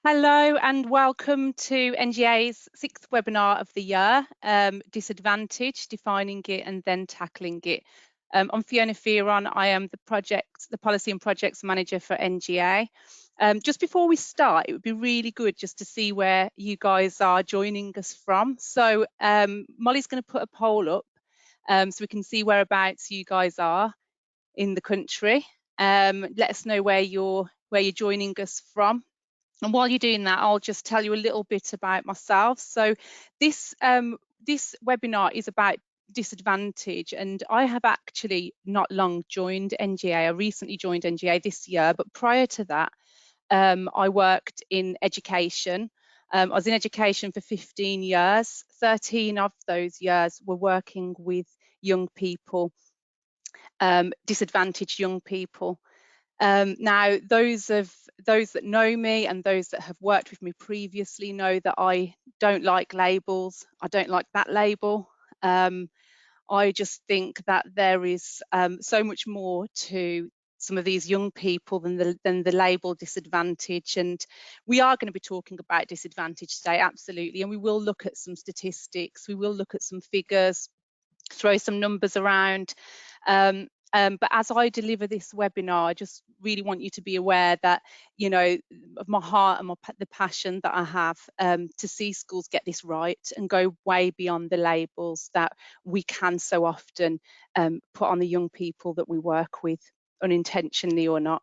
Hello and welcome to NGA's sixth webinar of the year, Disadvantage, Defining It and Then Tackling It. I'm Fiona Fearon. I am the Policy and Projects Manager for NGA. Just before we start, it would be really good just to see where you guys are joining us from. So Molly's going to put a poll up so we can see whereabouts you guys are in the country. Let us know where you're joining us from. And while you're doing that, I'll just tell you a little bit about myself. So this webinar is about disadvantage, and I have actually not long joined NGA. I recently joined NGA this year, but prior to that, I worked in education. I was in education for 15 years. 13 of those years were working with young people, disadvantaged young people. Now, those that know me and those that have worked with me previously know that I don't like labels. I don't like that label. I just think that there is so much more to some of these young people than the label disadvantage, and we are going to be talking about disadvantage today, absolutely, and we will look at some statistics, we will look at some figures, throw some numbers around. But as I deliver this webinar, I just really want you to be aware that, you know, of my heart and the passion that I have to see schools get this right and go way beyond the labels that we can so often put on the young people that we work with, unintentionally or not.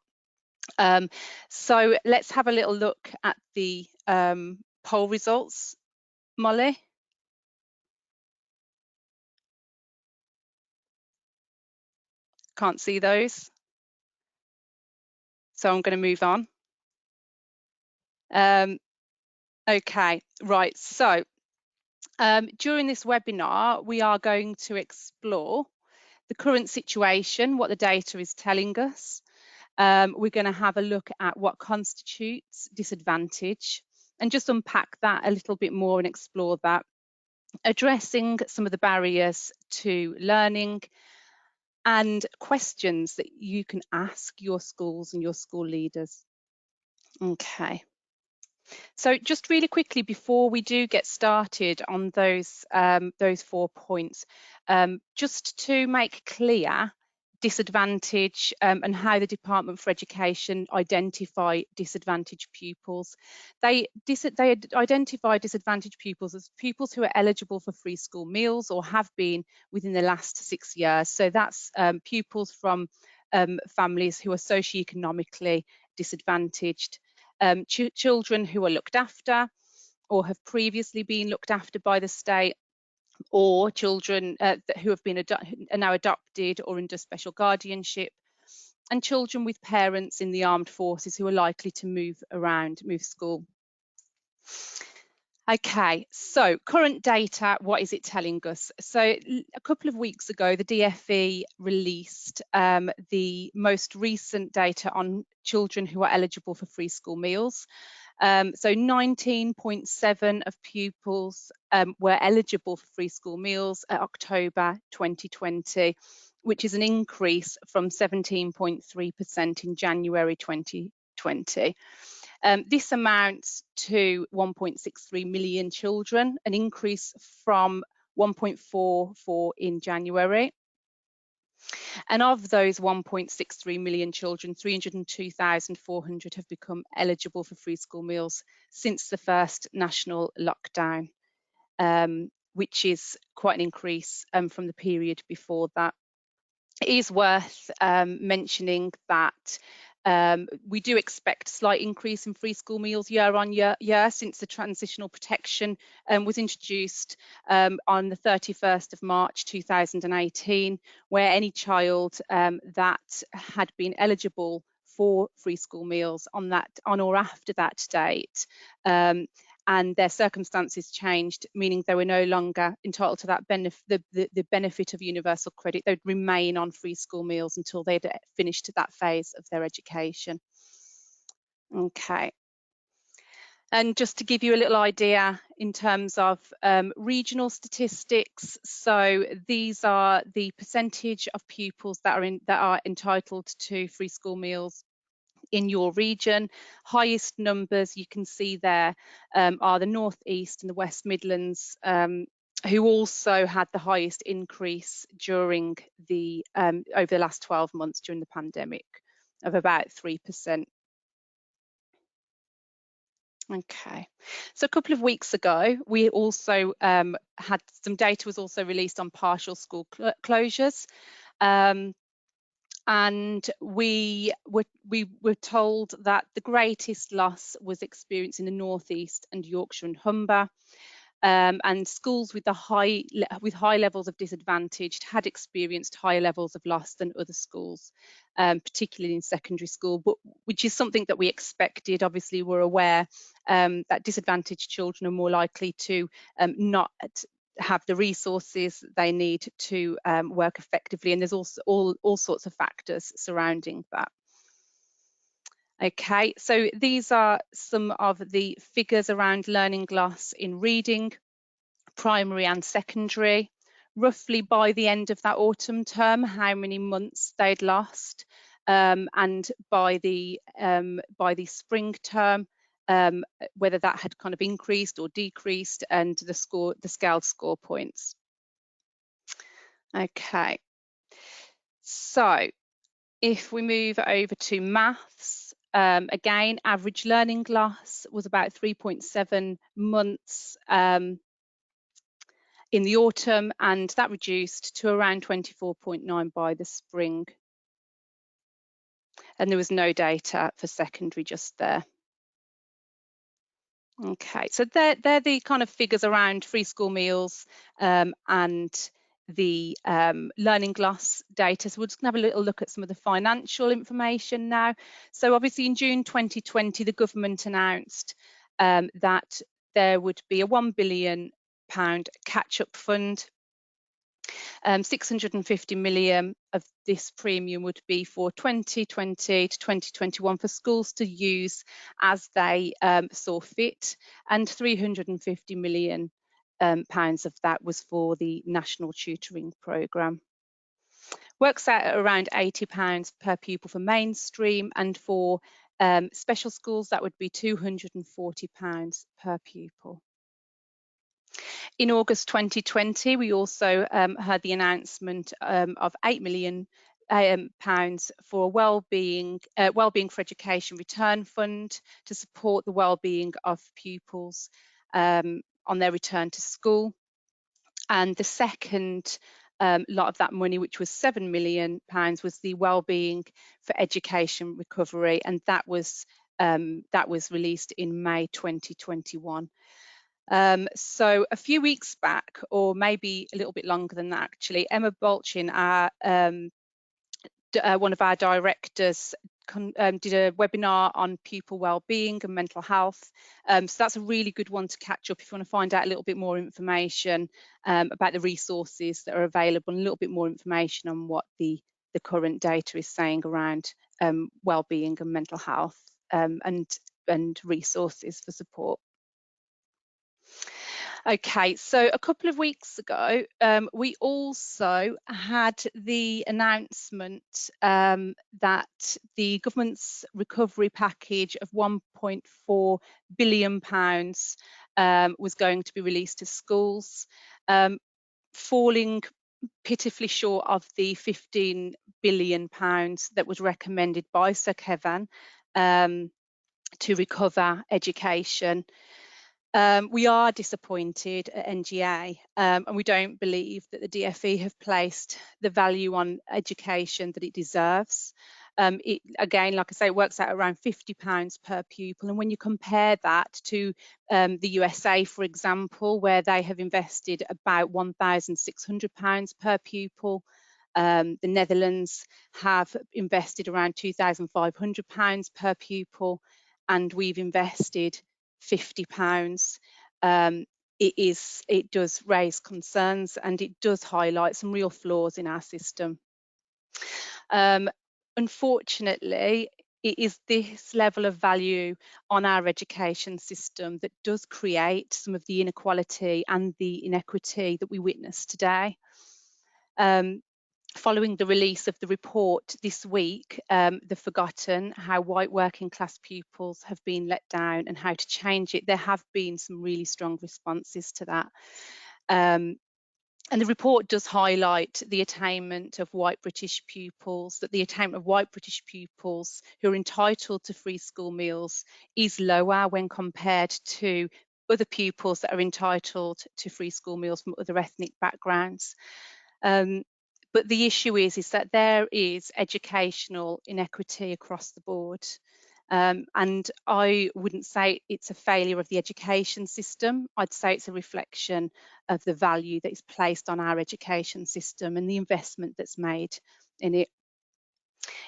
So let's have a little look at the poll results. Molly? Can't see those. So I'm going to move on. Okay, right. So during this webinar, we are going to explore the current situation, what the data is telling us. We're going to have a look at what constitutes disadvantage and just unpack that a little bit more and explore that, addressing some of the barriers to learning and questions that you can ask your schools and your school leaders. Okay. So just really quickly before we do get started on those 4 points, just to make clear disadvantage and how the Department for Education identify disadvantaged pupils. They identify disadvantaged pupils as pupils who are eligible for free school meals or have been within the last 6 years. So that's pupils from families who are socioeconomically disadvantaged. Children who are looked after or have previously been looked after by the state, or children who have been are now adopted or under special guardianship, and children with parents in the armed forces who are likely to move school. Okay, so current data, what is it telling us? So a couple of weeks ago, the DfE released the most recent data on children who are eligible for free school meals. So 19.7% of pupils were eligible for free school meals at October 2020, which is an increase from 17.3% in January 2020. This amounts to 1.63 million children, an increase from 1.44 in January. And of those 1.63 million children, 302,400 have become eligible for free school meals since the first national lockdown, which is quite an increase from the period before that. It is worth mentioning that we do expect a slight increase in free school meals year on year since the transitional protection was introduced on the 31st of March 2018, where any child that had been eligible for free school meals on or after that date and their circumstances changed, meaning they were no longer entitled to that the benefit of universal credit. They would remain on free school meals until they'd finished that phase of their education. Okay. And just to give you a little idea in terms of regional statistics, so these are the percentage of pupils that are entitled to free school meals in your region. Highest numbers you can see there are the North East and the West Midlands, who also had the highest increase during the over the last 12 months during the pandemic of about 3%. Okay, so a couple of weeks ago, we also had some data was also released on partial school closures. And we were told that the greatest loss was experienced in the North East and Yorkshire and Humber. And schools with high levels of disadvantage had experienced higher levels of loss than other schools, particularly in secondary school, but which is something that we expected. Obviously, we're aware that disadvantaged children are more likely to not have the resources they need to work effectively, and there's also all sorts of factors surrounding that. Okay, so these are some of the figures around learning loss in reading, primary and secondary, roughly by the end of that autumn term, how many months they'd lost, and by the spring term, whether that had kind of increased or decreased, and the scaled score points. Okay, so if we move over to maths, again, average learning loss was about 3.7 months in the autumn, and that reduced to around 24.9 by the spring. And there was no data for secondary just there. Okay, so they're the kind of figures around free school meals and the learning loss data. So we're just going to have a little look at some of the financial information now. So obviously in June 2020, the government announced that there would be a £1 billion catch-up fund. 650 million of this premium would be for 2020 to 2021 for schools to use as they saw fit, and 350 million pounds of that was for the National Tutoring Programme. Works out at around £80 per pupil for mainstream, and for special schools that would be £240 per pupil. In August 2020, we also heard the announcement of £8 million for a wellbeing for education return fund to support the wellbeing of pupils on their return to school. And the second lot of that money, which was £7 million, was the wellbeing for education recovery, and that was released in May 2021. So a few weeks back, or maybe a little bit longer than that actually, Emma Bolchin, one of our directors, did a webinar on pupil wellbeing and mental health. So that's a really good one to catch up if you want to find out a little bit more information about the resources that are available, and a little bit more information on what the current data is saying around wellbeing and mental health, and resources for support. Okay, so a couple of weeks ago, we also had the announcement that the government's recovery package of £1.4 billion was going to be released to schools, falling pitifully short of the £15 billion that was recommended by Sir Kevan to recover education. We are disappointed at NGA, and we don't believe that the DfE have placed the value on education that it deserves. Again, like I say, it works out around £50 per pupil, and when you compare that to the USA, for example, where they have invested about £1,600 per pupil, the Netherlands have invested around £2,500 per pupil, and we've invested £50. It does raise concerns, and it does highlight some real flaws in our system. Unfortunately, it is this level of value on our education system that does create some of the inequality and the inequity that we witness today. following the release of the report this week, The Forgotten, how white working class pupils have been let down and how to change it, there have been some really strong responses to that. And the report does highlight the attainment of white British pupils, that the attainment of white British pupils who are entitled to free school meals is lower when compared to other pupils that are entitled to free school meals from other ethnic backgrounds. But the issue is that there is educational inequity across the board. And I wouldn't say it's a failure of the education system. I'd say it's a reflection of the value that is placed on our education system and the investment that's made in it.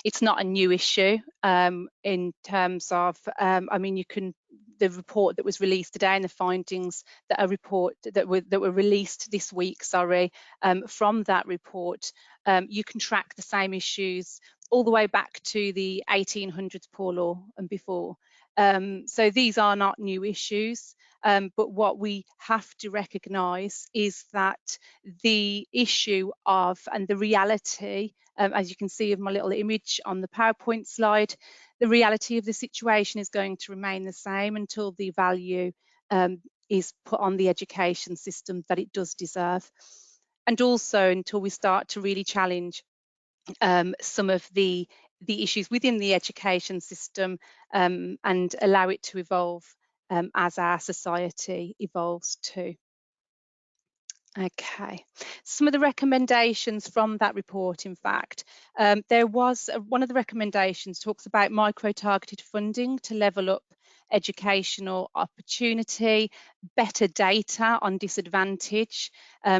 It's not a new issue in terms of, I mean, the report that was released today and the findings that were released this week, from that report, you can track the same issues all the way back to the 1800s poor law and before. So these are not new issues. But what we have to recognise is that the issue of, and the reality, as you can see of my little image on the PowerPoint slide, the reality of the situation is going to remain the same until the value is put on the education system that it does deserve. And also until we start to really challenge some of the issues within the education system and allow it to evolve as our society evolves too. Okay, some of the recommendations from that report, in fact, there was one of the recommendations talks about micro-targeted funding to level up educational opportunity, better data on disadvantage,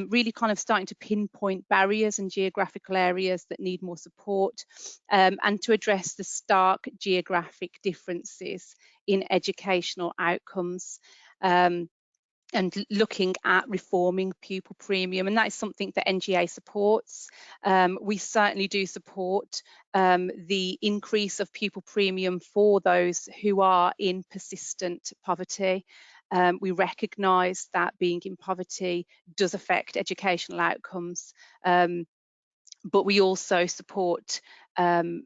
really kind of starting to pinpoint barriers and geographical areas that need more support, and to address the stark geographic differences in educational outcomes. And looking at reforming pupil premium, and that is something that NGA supports. We certainly do support the increase of pupil premium for those who are in persistent poverty. We recognise that being in poverty does affect educational outcomes, but we also support the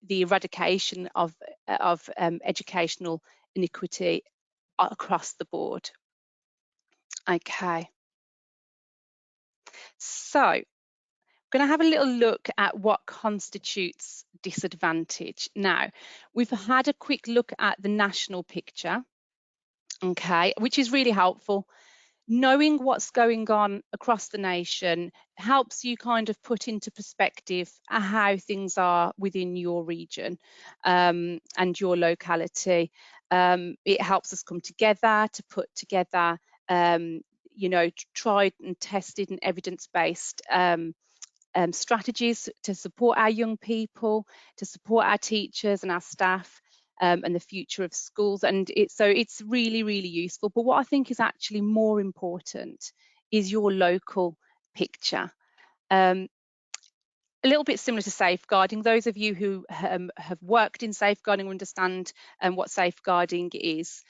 eradication of educational inequity across the board. Okay, so I'm going to have a little look at what constitutes disadvantage. Now, we've had a quick look at the national picture, okay, which is really helpful. Knowing what's going on across the nation helps you kind of put into perspective how things are within your region and your locality. It helps us come together to put together tried and tested and evidence-based strategies to support our young people, to support our teachers and our staff, and the future of schools. And it's really, really useful. But what I think is actually more important is your local picture. A little bit similar to safeguarding. Those of you who have worked in safeguarding understand what safeguarding is.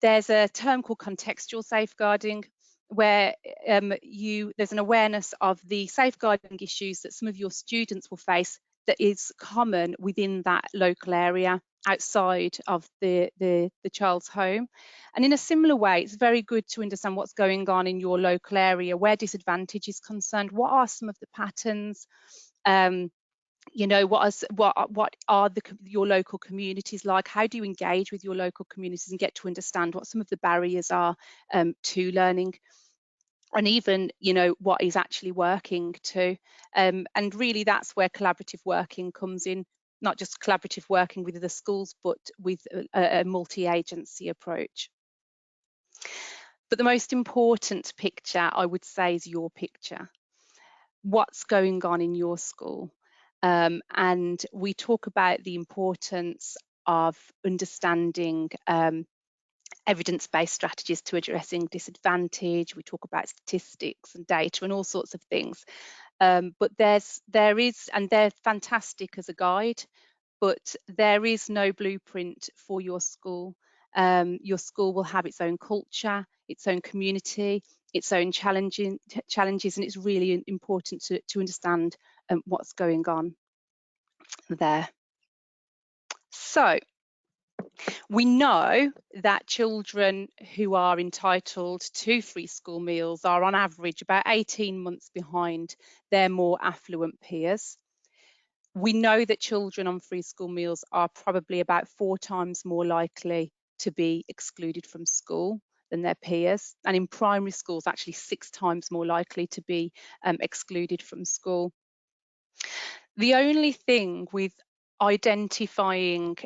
There's a term called contextual safeguarding, where there's an awareness of the safeguarding issues that some of your students will face that is common within that local area outside of the child's home. And in a similar way, it's very good to understand what's going on in your local area where disadvantage is concerned. What are some of the patterns? What are your local communities like? How do you engage with your local communities and get to understand what some of the barriers are to learning, and even what is actually working too. And really that's where collaborative working comes in, not just collaborative working with other schools, but with a multi-agency approach. But the most important picture, I would say, is your picture. What's going on in your school? And we talk about the importance of understanding evidence-based strategies to addressing disadvantage. We talk about statistics and data and all sorts of things. But there is, and they're fantastic as a guide, but there is no blueprint for your school. Your school will have its own culture, its own community, its own challenges, and it's really important to understand what's going on there. So we know that children who are entitled to free school meals are on average about 18 months behind their more affluent peers. We know that children on free school meals are probably about 4 times more likely to be excluded from school than their peers, and in primary schools actually 6 times more likely to be excluded from school. The only thing with identifying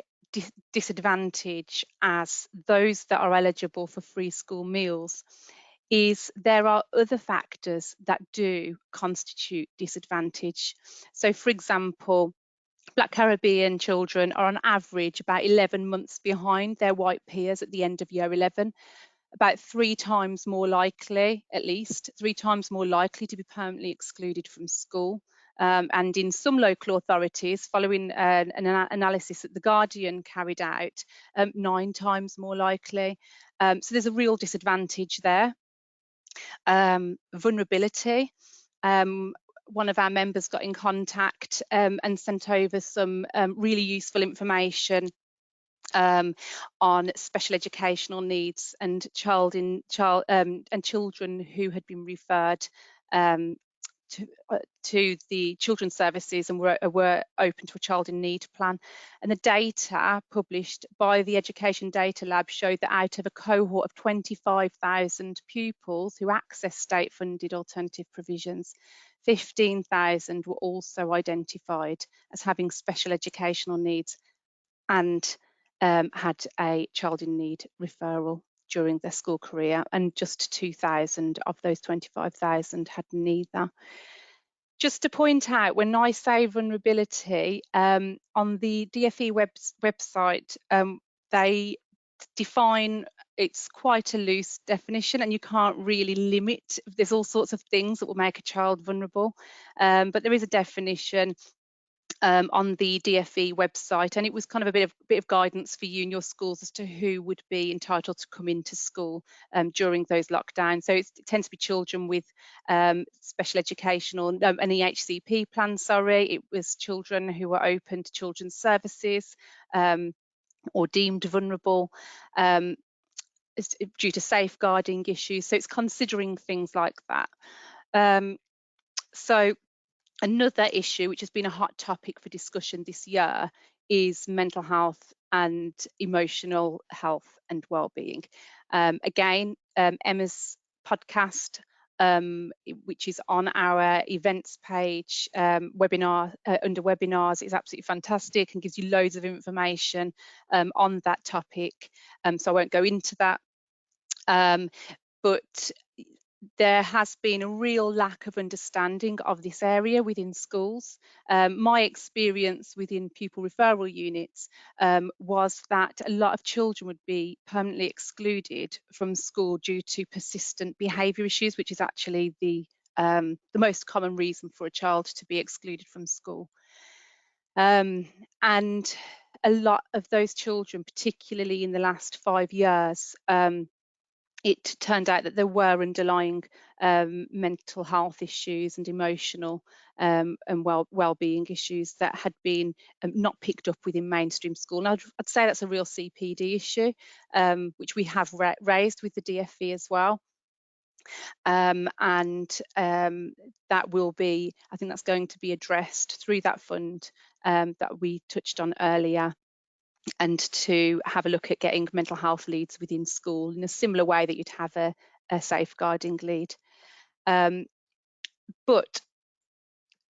disadvantage as those that are eligible for free school meals is there are other factors that do constitute disadvantage. So, for example, Black Caribbean children are on average about 11 months behind their white peers at the end of year 11, about 3 times more likely, at least 3 times more likely to be permanently excluded from school. And in some local authorities, following an analysis that The Guardian carried out, 9 times more likely. So there's a real disadvantage there. Vulnerability. One of our members got in contact and sent over some really useful information on special educational needs and children who had been referred to the children's services and were open to a child in need plan. And the data published by the Education Data Lab showed that out of a cohort of 25,000 pupils who access state-funded alternative provisions, 15,000 were also identified as having special educational needs and had a child in need referral during their school career, and just 2,000 of those 25,000 had neither. Just to point out, when I say vulnerability, on the DfE website, they define, it's quite a loose definition and you can't really limit. There's all sorts of things that will make a child vulnerable, but there is a definition on the DfE website, and it was kind of a bit of guidance for you and your schools as to who would be entitled to come into school during those lockdowns. So it tends to be children with special educational, an EHCP plan, sorry. It was children who were open to children's services or deemed vulnerable due to safeguarding issues. So it's considering things like that. So another issue which has been a hot topic for discussion this year is mental health and emotional health and well-being. Again, Emma's podcast, which is on our events page, webinar under webinars, is absolutely fantastic and gives you loads of information on that topic. So I won't go into that. But there has been a real lack of understanding of this area within schools. My experience within pupil referral units was that a lot of children would be permanently excluded from school due to persistent behaviour issues, which is actually the most common reason for a child to be excluded from school. And a lot of those children, particularly in the last 5 years, it turned out that there were underlying mental health issues and emotional and well-being issues that had been not picked up within mainstream school. And I'd say that's a real CPD issue, which we have raised with the DfE as well. And that will be, I think that's going to be addressed through that fund that we touched on earlier, and to have a look at getting mental health leads within school in a similar way that you'd have a safeguarding lead. But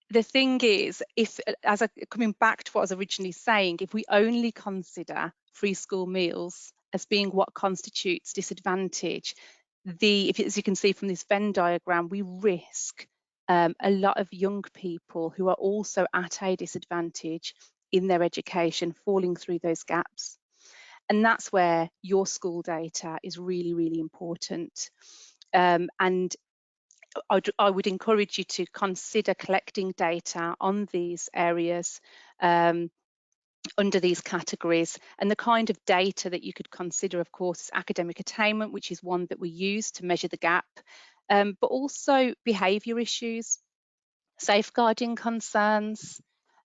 the thing is, coming back to what I was originally saying, if we only consider free school meals as being what constitutes disadvantage, as you can see from this Venn diagram, we risk a lot of young people who are also at a disadvantage in their education falling through those gaps. And that's where your school data is really, really important. And I would encourage you to consider collecting data on these areas under these categories. And the kind of data that you could consider, of course, is academic attainment, which is one that we use to measure the gap. but also behaviour issues, safeguarding concerns,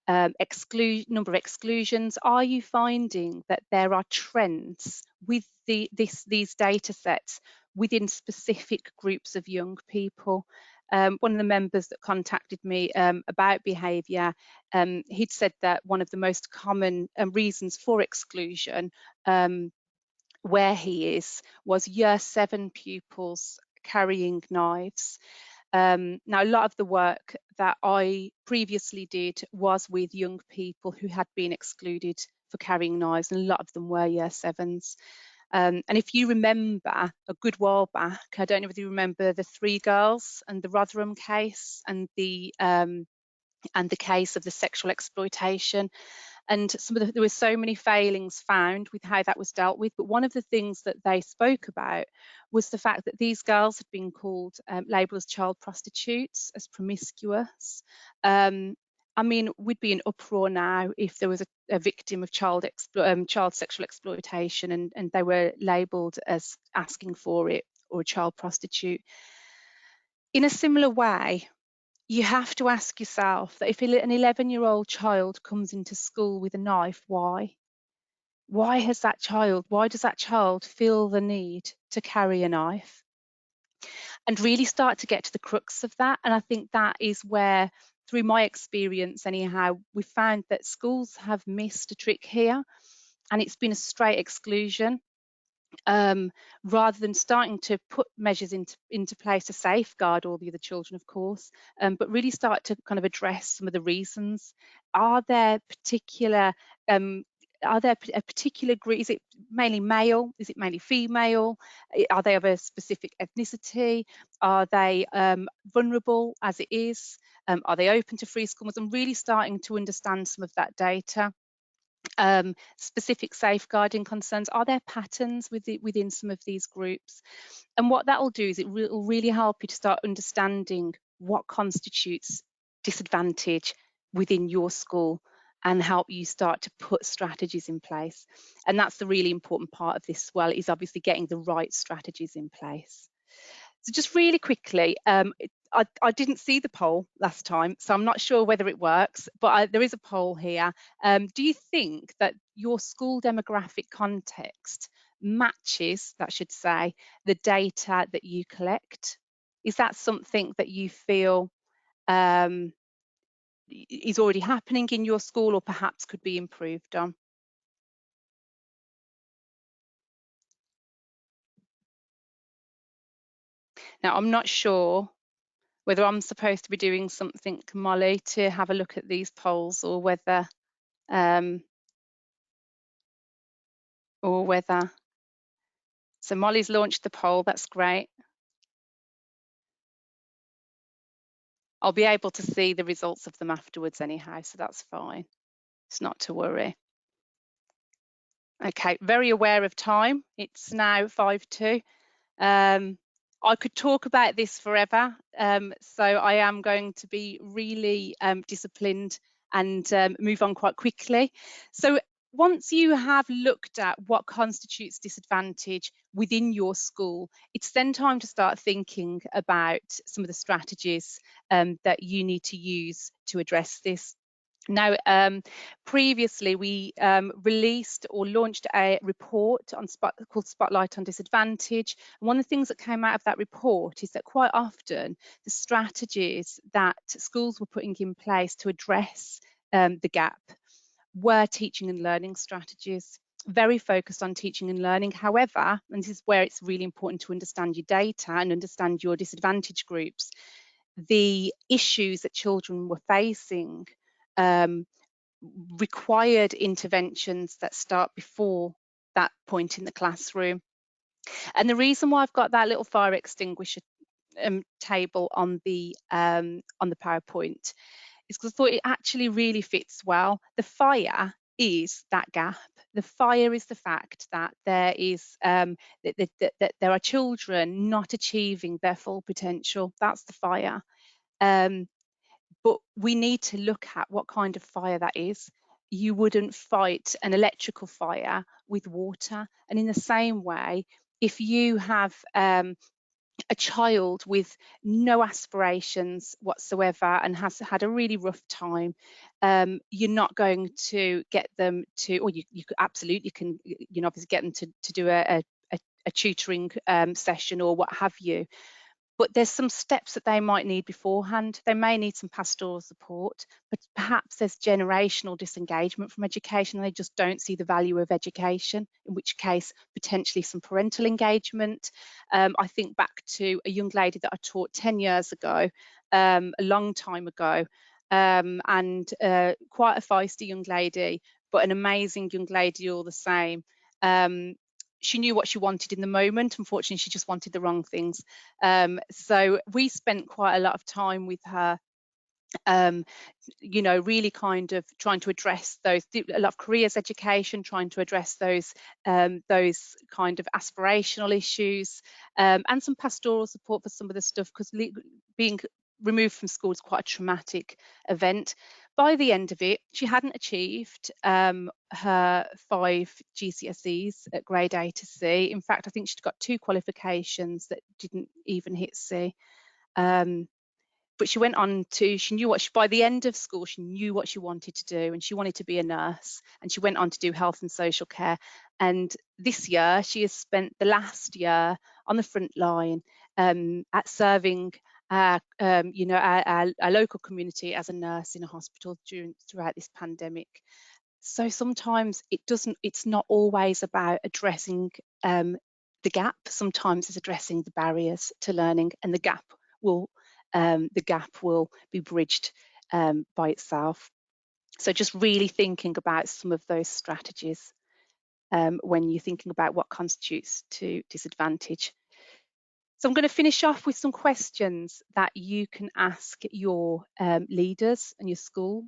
number of exclusions. Are you finding that there are trends with these data sets within specific groups of young people? One of the members that contacted me about behaviour, he'd said that one of the most common reasons for exclusion where he is was year 7 pupils carrying knives. Now, a lot of the work that I previously did was with young people who had been excluded for carrying knives, and a lot of them were year 7s. And if you remember a good while back, I don't know whether you remember the 3 girls and the Rotherham case and the case of the sexual exploitation. And there were so many failings found with how that was dealt with. But one of the things that they spoke about was the fact that these girls had been called, labelled as child prostitutes, as promiscuous. I mean, we'd be in uproar now if there was a victim of child sexual exploitation and they were labelled as asking for it or a child prostitute. In a similar way, you have to ask yourself that if an 11-year-old child comes into school with a knife, why? Why does that child feel the need to carry a knife? And really start to get to the crux of that. And I think that is where, through my experience anyhow, we found that schools have missed a trick here, and it's been a straight exclusion. Rather than starting to put measures into place to safeguard all the other children, of course, but really start to kind of address some of the reasons. Are there a particular group? Is it mainly male? Is it mainly female? Are they of a specific ethnicity? Are they vulnerable as it is? Are they open to free schools? And really starting to understand some of that data. Specific safeguarding concerns. Are there patterns within some of these groups? And what that will do is it will really help you to start understanding what constitutes disadvantage within your school and help you start to put strategies in place. And that's the really important part of this as well, is obviously getting the right strategies in place. So just really quickly, I didn't see the poll last time, so I'm not sure whether it works, but there is a poll here. Do you think that your school demographic context matches, that should say, the data that you collect? Is that something that you feel is already happening in your school or perhaps could be improved on? Now, I'm not sure whether I'm supposed to be doing something, Molly, to have a look at these polls, or whether so Molly's launched the poll. That's great. I'll be able to see the results of them afterwards anyhow, so that's fine. It's not to worry. Okay, very aware of time. It's now 5:02. I could talk about this forever, so I am going to be really disciplined and move on quite quickly. So once you have looked at what constitutes disadvantage within your school, it's then time to start thinking about some of the strategies that you need to use to address this. Now, previously we released or launched a report called Spotlight on Disadvantage. And one of the things that came out of that report is that quite often the strategies that schools were putting in place to address the gap were teaching and learning strategies, very focused on teaching and learning. However, and this is where it's really important to understand your data and understand your disadvantage groups, the issues that children were facing required interventions that start before that point in the classroom. And the reason why I've got that little fire extinguisher table on the PowerPoint is because I thought it actually really fits well. The fire is that gap. The fire is the fact that there is that there are children not achieving their full potential. That's the fire. But we need to look at what kind of fire that is. You wouldn't fight an electrical fire with water. And in the same way, if you have a child with no aspirations whatsoever and has had a really rough time, you're not going to get them to, or you could absolutely can, obviously get them to do a tutoring session or what have you. But there's some steps that they might need beforehand. They may need some pastoral support, but perhaps there's generational disengagement from education and they just don't see the value of education, in which case potentially some parental engagement. I think back to a young lady that I taught 10 years ago, a long time ago, and quite a feisty young lady, but an amazing young lady all the same. She knew what she wanted in the moment. Unfortunately, she just wanted the wrong things. So we spent quite a lot of time with her, really kind of trying to address those, a lot of careers education, trying to address those kind of aspirational issues, and some pastoral support for some of the stuff, because being removed from school is quite a traumatic event. By the end of it, she hadn't achieved her 5 GCSEs at grade A to C. In fact, I think she'd got 2 qualifications that didn't even hit C. But she went on to, by the end of school, she knew what she wanted to do, and she wanted to be a nurse, and she went on to do health and social care. And this year, she has spent the last year on the front line at serving our local community as a nurse in a hospital throughout this pandemic. So sometimes it's not always about addressing the gap. Sometimes it's addressing the barriers to learning, and the gap will be bridged by itself. So just really thinking about some of those strategies when you're thinking about what constitutes to disadvantage. So I'm going to finish off with some questions that you can ask your leaders and your school,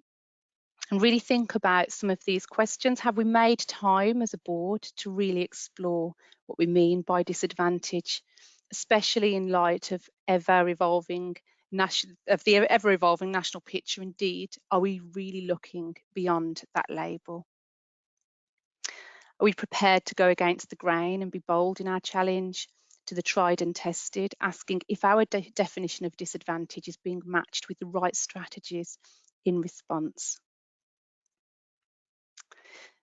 and really think about some of these questions. Have we made time as a board to really explore what we mean by disadvantage, especially in light of the ever-evolving national picture? Indeed, are we really looking beyond that label? Are we prepared to go against the grain and be bold in our challenge to the tried and tested, asking if our definition of disadvantage is being matched with the right strategies in response?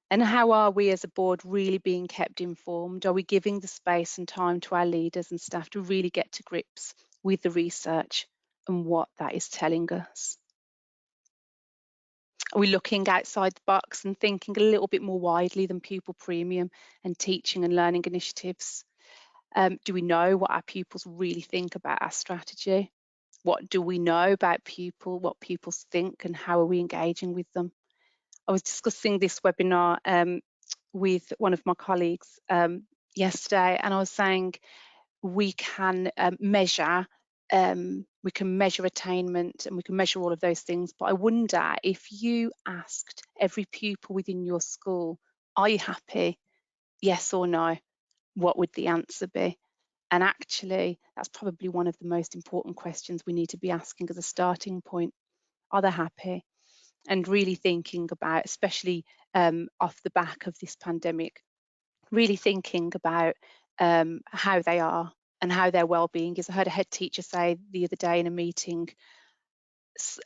And how are we as a board really being kept informed? Are we giving the space and time to our leaders and staff to really get to grips with the research and what that is telling us? Are we looking outside the box and thinking a little bit more widely than pupil premium and teaching and learning initiatives? Do we know what our pupils really think about our strategy? What do we know about people, what pupils think, and how are we engaging with them? I was discussing this webinar with one of my colleagues yesterday, and I was saying we can measure attainment and we can measure all of those things, but I wonder if you asked every pupil within your school, are you happy? Yes or no? What would the answer be? And actually, that's probably one of the most important questions we need to be asking as a starting point. Are they happy? And really thinking about, especially off the back of this pandemic, really thinking about how they are and how their well-being is. I heard a head teacher say the other day in a meeting,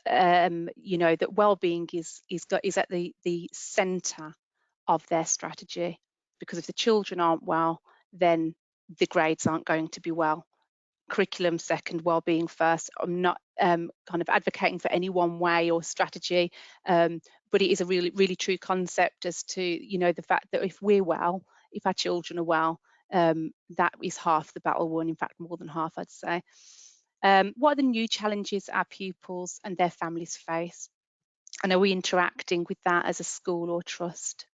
that well-being is at the centre of their strategy, because if the children aren't well, then the grades aren't going to be well. Curriculum second, well-being first. I'm not kind of advocating for any one way or strategy, but it is a really true concept as to the fact that if we're well, if our children are well, that is half the battle won. In fact, more than half, I'd say. What are the new challenges our pupils and their families face, and are we interacting with that as a school or trust?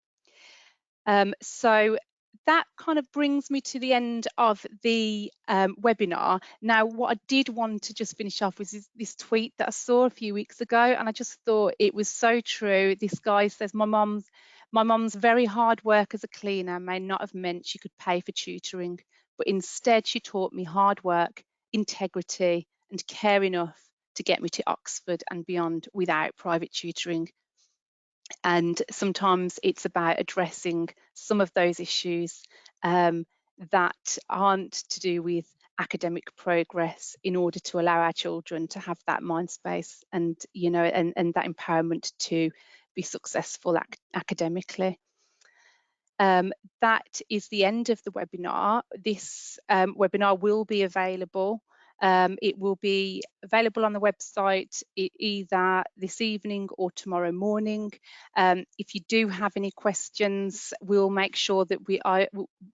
So that kind of brings me to the end of the webinar. Now, what I did want to just finish off with is this tweet that I saw a few weeks ago, and I just thought it was so true. This guy says, my mum's very hard work as a cleaner may not have meant she could pay for tutoring, but instead she taught me hard work, integrity, and care enough to get me to Oxford and beyond without private tutoring. And sometimes it's about addressing some of those issues that aren't to do with academic progress in order to allow our children to have that mind space and, you know, and that empowerment to be successful academically. That is the end of the webinar. This webinar will be available. It will be available on the website either this evening or tomorrow morning. If you do have any questions, we'll make sure that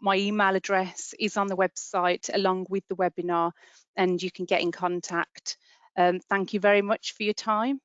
my email address is on the website along with the webinar, and you can get in contact. Thank you very much for your time.